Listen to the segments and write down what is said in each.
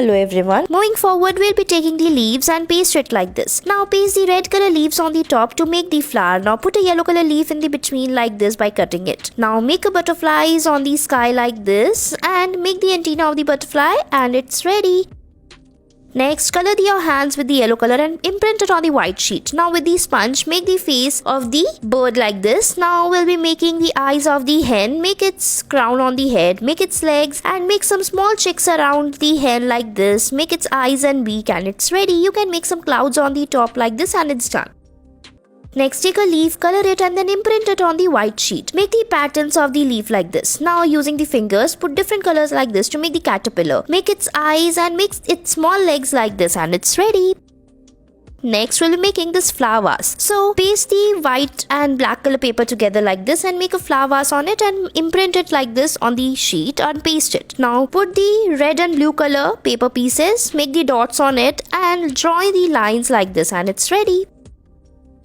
Hello everyone. Moving forward, we'll be taking the leaves and paste it like this. Now paste the red color leaves on the top to make the flower. Now put a yellow color leaf in the between like this by cutting it. Now make a butterflies on the sky like this and make the antenna of the butterfly and it's ready. Next, color your hands with the yellow color and imprint it on the white sheet. Now with the sponge, make the face of the bird like this. Now we'll be making the eyes of the hen, make its crown on the head, make its legs and make some small chicks around the hen like this. Make its eyes and beak and it's ready. You can make some clouds on the top like this and it's done. Next, take a leaf, color it and then imprint it on the white sheet. Make the patterns of the leaf like this. Now using the fingers, put different colors like this to make the caterpillar. Make its eyes and make its small legs like this and it's ready. Next, we'll be making this flower vase. So paste the white and black color paper together like this and make a flower vase on it and imprint it like this on the sheet and paste it. Now put the red and blue color paper pieces, make the dots on it and draw the lines like this and it's ready.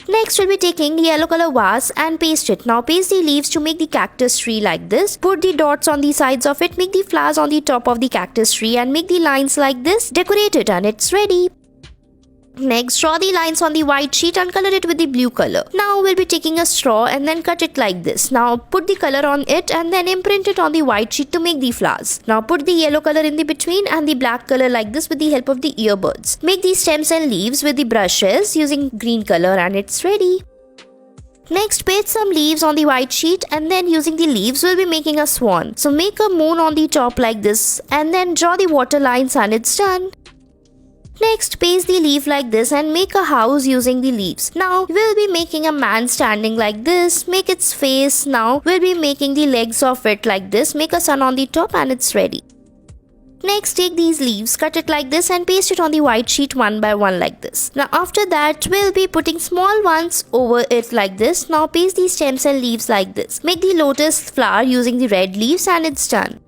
Next, we'll be taking the yellow color vase and paste it. Now paste the leaves to make the cactus tree like this. Put the dots on the sides of it, make the flowers on the top of the cactus tree and make the lines like this. Decorate it and it's ready. Next, draw the lines on the white sheet and color it with the blue color. Now we'll be taking a straw and then cut it like this. Now put the color on it and then imprint it on the white sheet to make the flowers. Now put the yellow color in the between and the black color like this with the help of the earbuds. Make the stems and leaves with the brushes using green color and it's ready. Next, paste some leaves on the white sheet and then using the leaves we'll be making a swan. So make a moon on the top like this and then draw the water lines and it's done. Next, paste the leaf like this and make a house using the leaves. Now, we'll be making a man standing like this. Make its face. Now, we'll be making the legs of it like this. Make a sun on the top and it's ready. Next, take these leaves, cut it like this and paste it on the white sheet one by one like this. Now, after that, we'll be putting small ones over it like this. Now, paste the stems and leaves like this. Make the lotus flower using the red leaves and it's done.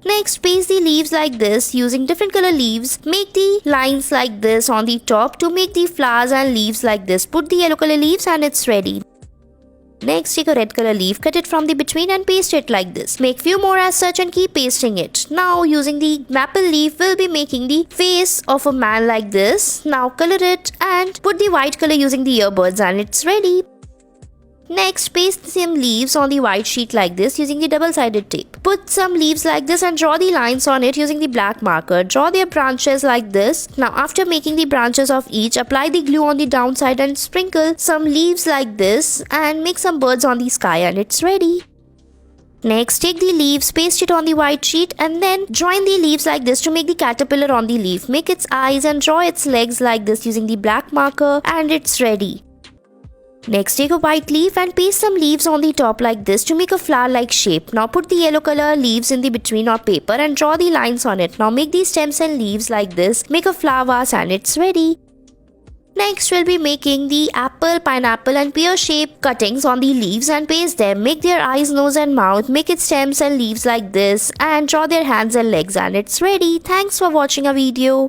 Next, paste the leaves like this using different color leaves. Make the lines like this on the top to make the flowers and leaves like this. Put the yellow color leaves and it's ready. Next, take a red color leaf, cut it from the between and paste it like this. Make few more as such and keep pasting it. Now, using the maple leaf, we'll be making the face of a man like this. Now, color it and put the white color using the earbuds and it's ready. Next, paste some leaves on the white sheet like this using the double-sided tape. Put some leaves like this and draw the lines on it using the black marker. Draw their branches like this. Now, after making the branches of each, apply the glue on the downside and sprinkle some leaves like this and make some birds on the sky and it's ready. Next, take the leaves, paste it on the white sheet and then join the leaves like this to make the caterpillar on the leaf. Make its eyes and draw its legs like this using the black marker and it's ready. Next, take a white leaf and paste some leaves on the top like this to make a flower-like shape. Now put the yellow color leaves in the between or paper and draw the lines on it. Now make the stems and leaves like this. Make a flower vase and it's ready. Next, we'll be making the apple, pineapple and pear shape cuttings on the leaves and paste them. Make their eyes, nose and mouth. Make its stems and leaves like this and draw their hands and legs and it's ready. Thanks for watching our video.